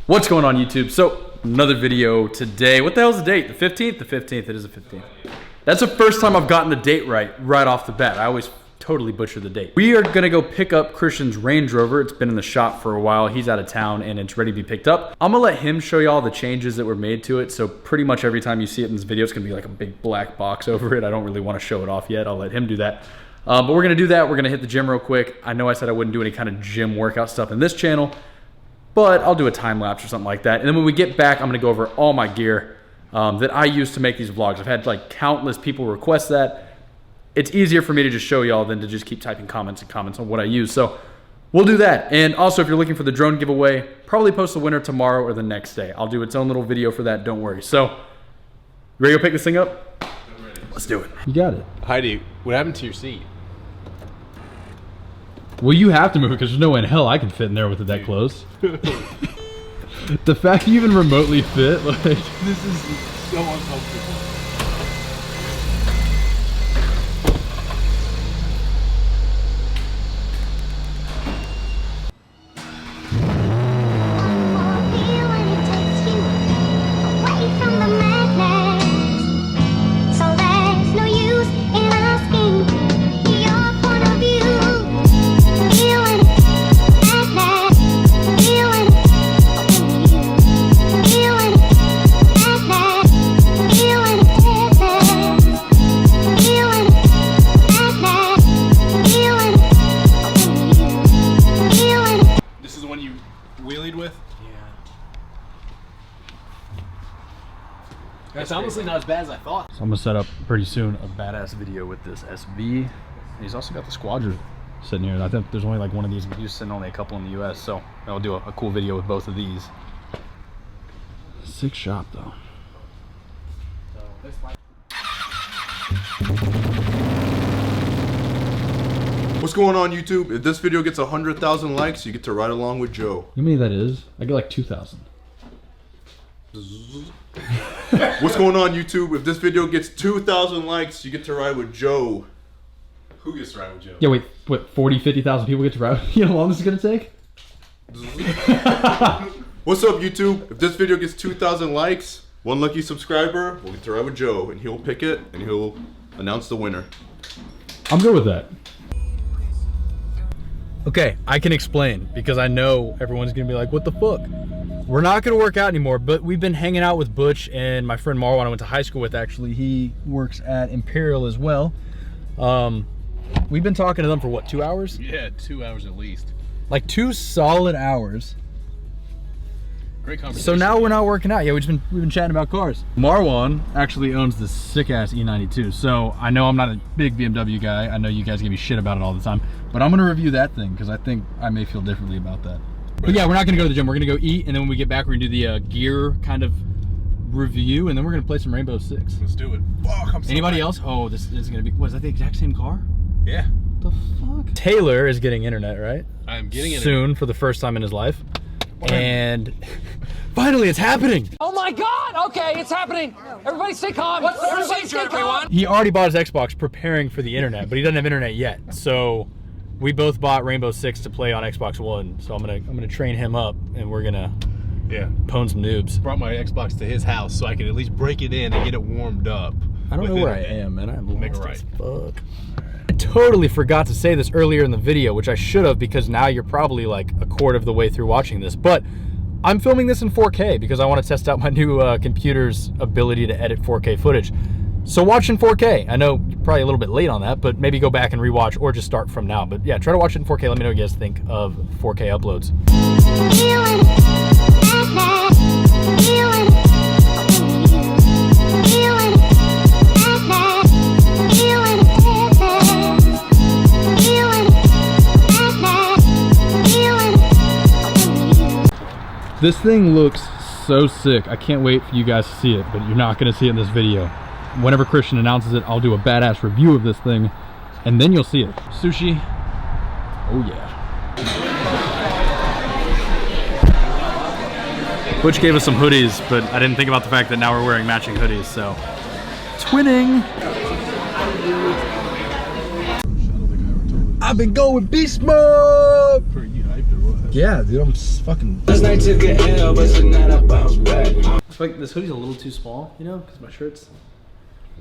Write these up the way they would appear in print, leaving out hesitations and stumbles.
What's going on YouTube? So another video today. What the hell's the date? The 15th? The 15th, it is the 15th. That's the first time I've gotten the date right off the bat. I always totally butcher the date. We are gonna go pick up Christian's Range Rover. It's been in the shop for a while. He's out of town and it's ready to be picked up. I'm gonna let him show you all the changes that were made to it. So pretty much every time you see it in this video, it's gonna be like a big black box over it. I don't really wanna show it off yet. I'll let him do that. But we're gonna do that. We're gonna hit the gym real quick. I know I said I wouldn't do any kind of gym workout stuff in this channel, but I'll do a time lapse or something like that. And then when we get back, I'm gonna go over all my gear that I use to make these vlogs. I've had like countless people request that. It's easier for me to just show y'all than to just keep typing comments and comments on what I use. So we'll do that. And also, if you're looking for the drone giveaway, probably post the winner tomorrow or the next day. I'll do its own little video for that, don't worry. So, ready to go pick this thing up? I'm ready. Let's do it. You got it. Heidi, what happened to your seat? Well, you have to move it because there's no way in hell I can fit in there with it that close. The fact you even remotely fit, like, This is so uncomfortable. It's honestly not as bad as I thought. So I'm gonna set up pretty soon a badass video with this SV. And he's also got the Squadron sitting here. I think there's only like one of these. He's sitting only a couple in the US, so I'll do a cool video with both of these. Sick shop though. What's going on YouTube? If this video gets 100,000 likes, you get to ride along with Joe. How many that is? I get like 2,000. What's going on YouTube? If this video gets 2,000 likes, you get to ride with Joe. Who gets to ride with Joe? Yeah, wait, what, 40, 50,000 people get to ride? You know how long this is gonna take? What's up YouTube? If this video gets 2,000 likes, one lucky subscriber will get to ride with Joe, and he'll pick it and he'll announce the winner. I'm good with that. Okay, I can explain because I know everyone's gonna be like, what the fuck? We're not gonna work out anymore, but we've been hanging out with Butch and my friend Marwan I went to high school with actually. He works at Imperial as well. We've been talking to them for what, 2 hours? Yeah, 2 hours at least. Like 2 solid hours. Great conversation. So now we're not working out. Yeah, we've been chatting about cars. Marwan actually owns this sick ass E92. So I know I'm not a big BMW guy. I know you guys give me shit about it all the time, but I'm gonna review that thing because I think I may feel differently about that. But yeah, we're not gonna go to the gym. We're gonna go eat, and then when we get back, we're gonna do the gear kind of review, and then we're gonna play some Rainbow Six. Let's do it. Fuck, I'm so Anybody else? Oh, this is gonna be. What, is that the exact same car? Yeah. What the fuck? Taylor is getting internet, right? I'm getting it soon for the first time in his life, and finally, it's happening. Oh my God! Okay, it's happening. Everybody stay calm. What's the procedure, everyone? He already bought his Xbox preparing for the internet, but he doesn't have internet yet. So we both bought Rainbow Six to play on Xbox One. So I'm gonna train him up, and we're gonna pwn some noobs. Brought my Xbox to his house so I could at least break it in and get it warmed up. I don't know where I am, man. I'm lost as fuck. I totally forgot to say this earlier in the video, which I should have, because now you're probably like a quarter of the way through watching this. But I'm filming this in 4K because I want to test out my new computer's ability to edit 4K footage. So watch in 4K. I know you're probably a little bit late on that, but maybe go back and rewatch or just start from now. But yeah, try to watch it in 4K. Let me know what you guys think of 4K uploads. This thing looks so sick. I can't wait for you guys to see it, but you're not gonna see it in this video. Whenever Christian announces it, I'll do a badass review of this thing, and then you'll see it. Sushi. Oh yeah. Butch gave us some hoodies, but I didn't think about the fact that now we're wearing matching hoodies, so. Twinning! I've been going beast mode! Are you hyped or what? Yeah, dude, I'm fucking. Last night took an L, but tonight I bounce back. I feel like this hoodie's a little too small, you know, because my shirt's...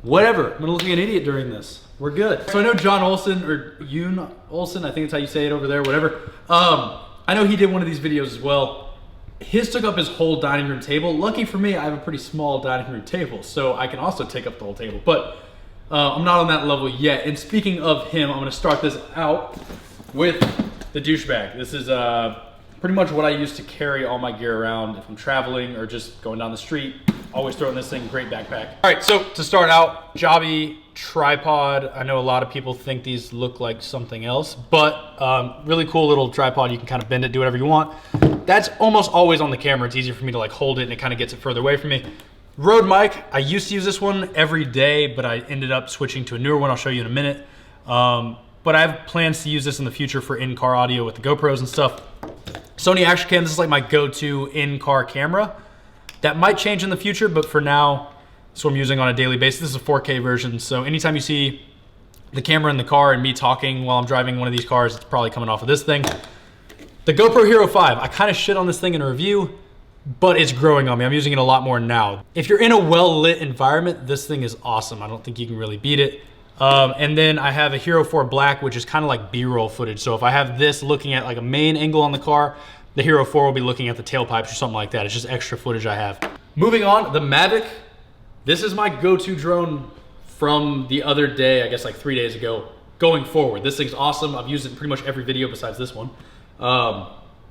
Whatever, I'm gonna look like an idiot during this. We're good. So I know John Olson, or Yoon Olson, I think that's how you say it over there, whatever. I know he did one of these videos as well. His took up his whole dining room table. Lucky for me, I have a pretty small dining room table, so I can also take up the whole table. But I'm not on that level yet. And speaking of him, I'm gonna start this out with the douchebag. This is pretty much what I use to carry all my gear around if I'm traveling or just going down the street. Always throwing this thing, great backpack. All right, so to start out, Jobby tripod. I know a lot of people think these look like something else, but really cool little tripod. You can kind of bend it, do whatever you want. That's almost always on the camera. It's easier for me to like hold it and it kind of gets it further away from me. Rode mic, I used to use this one every day, but I ended up switching to a newer one. I'll show you in a minute. But I have plans to use this in the future for in-car audio with the GoPros and stuff. Sony Action Cam, this is like my go-to in-car camera. That might change in the future, but for now, this is what I'm using on a daily basis. This is a 4K version, so anytime you see the camera in the car and me talking while I'm driving one of these cars, it's probably coming off of this thing. The GoPro Hero 5, I kind of shit on this thing in a review, but it's growing on me. I'm using it a lot more now. If you're in a well-lit environment, this thing is awesome. I don't think you can really beat it. And then I have a Hero 4 Black, which is kind of like B-roll footage. So if I have this looking at like a main angle on the car, the Hero 4 will be looking at the tailpipes or something like that. It's just extra footage I have. Moving on, the Mavic. This is my go-to drone from the other day, I guess like 3 days ago, going forward. This thing's awesome. I've used it in pretty much every video besides this one.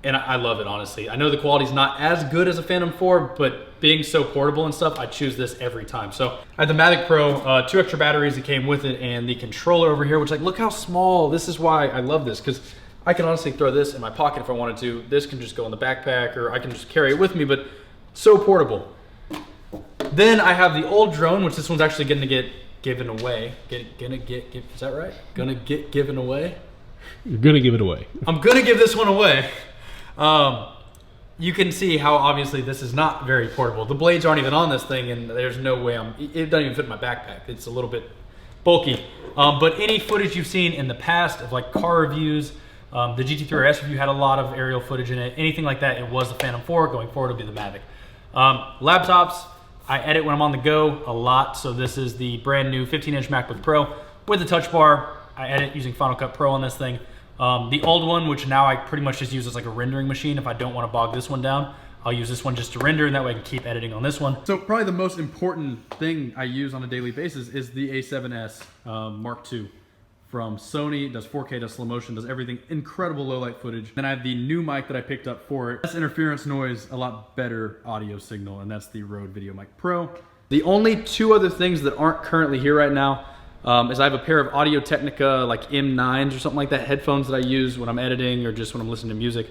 And I love it, honestly. I know the quality's not as good as a Phantom 4, but being so portable and stuff, I choose this every time. So I have the Mavic Pro, 2 extra batteries that came with it, and the controller over here, which like, look how small. This is why I love this, because I can honestly throw this in my pocket if I wanted to. This can just go in the backpack, or I can just carry it with me, but so portable. Then I have the old drone, which this one's actually gonna get given away. Is that right? Gonna get given away? You're gonna give it away. I'm gonna give this one away. You can see how obviously this is not very portable. The blades aren't even on this thing, and there's no way it doesn't even fit in my backpack. It's a little bit bulky. But any footage you've seen in the past of like car reviews, the GT3 RS review had a lot of aerial footage in it. Anything like that, it was the Phantom 4. Going forward, it'll be the Mavic. Laptops, I edit when I'm on the go a lot. So this is the brand new 15-inch MacBook Pro with the touch bar. I edit using Final Cut Pro on this thing. The old one, which now I pretty much just use as like a rendering machine. If I don't want to bog this one down, I'll use this one just to render, and that way I can keep editing on this one. So probably the most important thing I use on a daily basis is the A7S Mark II from Sony. It does 4K, does slow motion, does everything. Incredible low light footage. Then I have the new mic that I picked up for it. Less interference noise, a lot better audio signal, and that's the Rode VideoMic Pro. The only 2 other things that aren't currently here right now is I have a pair of Audio Technica like M9s or something like that, headphones that I use when I'm editing or just when I'm listening to music.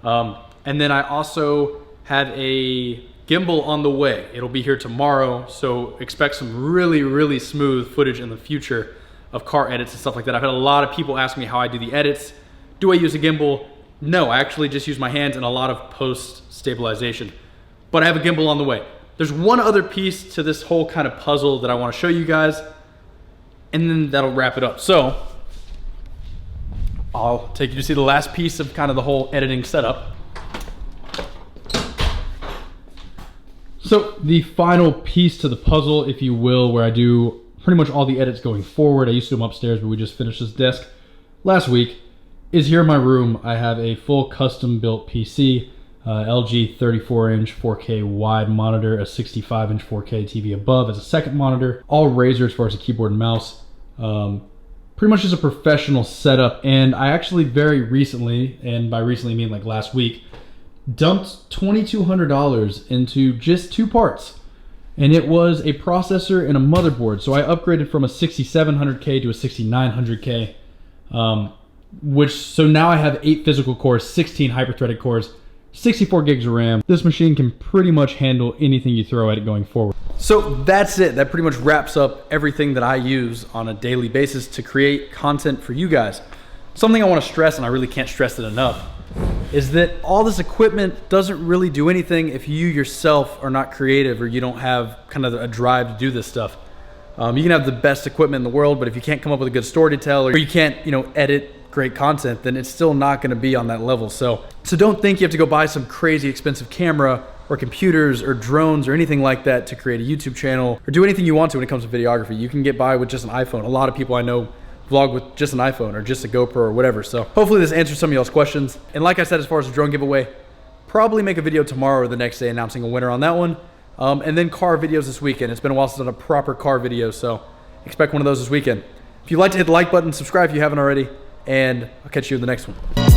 And then I also have a gimbal on the way. It'll be here tomorrow, so expect some really, really smooth footage in the future of car edits and stuff like that. I've had a lot of people ask me how I do the edits. Do I use a gimbal? No, I actually just use my hands and a lot of post stabilization. But I have a gimbal on the way. There's one other piece to this whole kind of puzzle that I want to show you guys, and then that'll wrap it up. So I'll take you to see the last piece of kind of the whole editing setup. So the final piece to the puzzle, if you will, where I do pretty much all the edits going forward. I used to do them upstairs, but we just finished this desk last week, is here in my room. I have a full custom built PC, LG 34-inch 4K wide monitor, a 65-inch 4K TV above as a second monitor, all Razer as far as a keyboard and mouse. Pretty much just a professional setup. And I actually very recently, and by recently I mean like last week, dumped $2,200 into just 2 parts. And it was a processor and a motherboard. So I upgraded from a 6700K to a 6900K, so now I have 8 physical cores, 16 hyper-threaded cores, 64 gigs of RAM. This machine can pretty much handle anything you throw at it going forward. So that's it. That pretty much wraps up everything that I use on a daily basis to create content for you guys. Something I want to stress, and I really can't stress it enough, is that all this equipment doesn't really do anything if you yourself are not creative or you don't have kind of a drive to do this stuff. You can have the best equipment in the world, but if you can't come up with a good story to tell, or you can't, edit great content, then it's still not gonna be on that level. So don't think you have to go buy some crazy expensive camera or computers or drones or anything like that to create a YouTube channel or do anything you want to when it comes to videography. You can get by with just an iPhone. A lot of people I know vlog with just an iPhone or just a GoPro or whatever. So hopefully this answers some of y'all's questions. And like I said, as far as the drone giveaway, probably make a video tomorrow or the next day announcing a winner on that one. And then car videos this weekend. It's been a while since I've done a proper car video, so expect one of those this weekend. If you'd like to hit the like button, subscribe if you haven't already, and I'll catch you in the next one.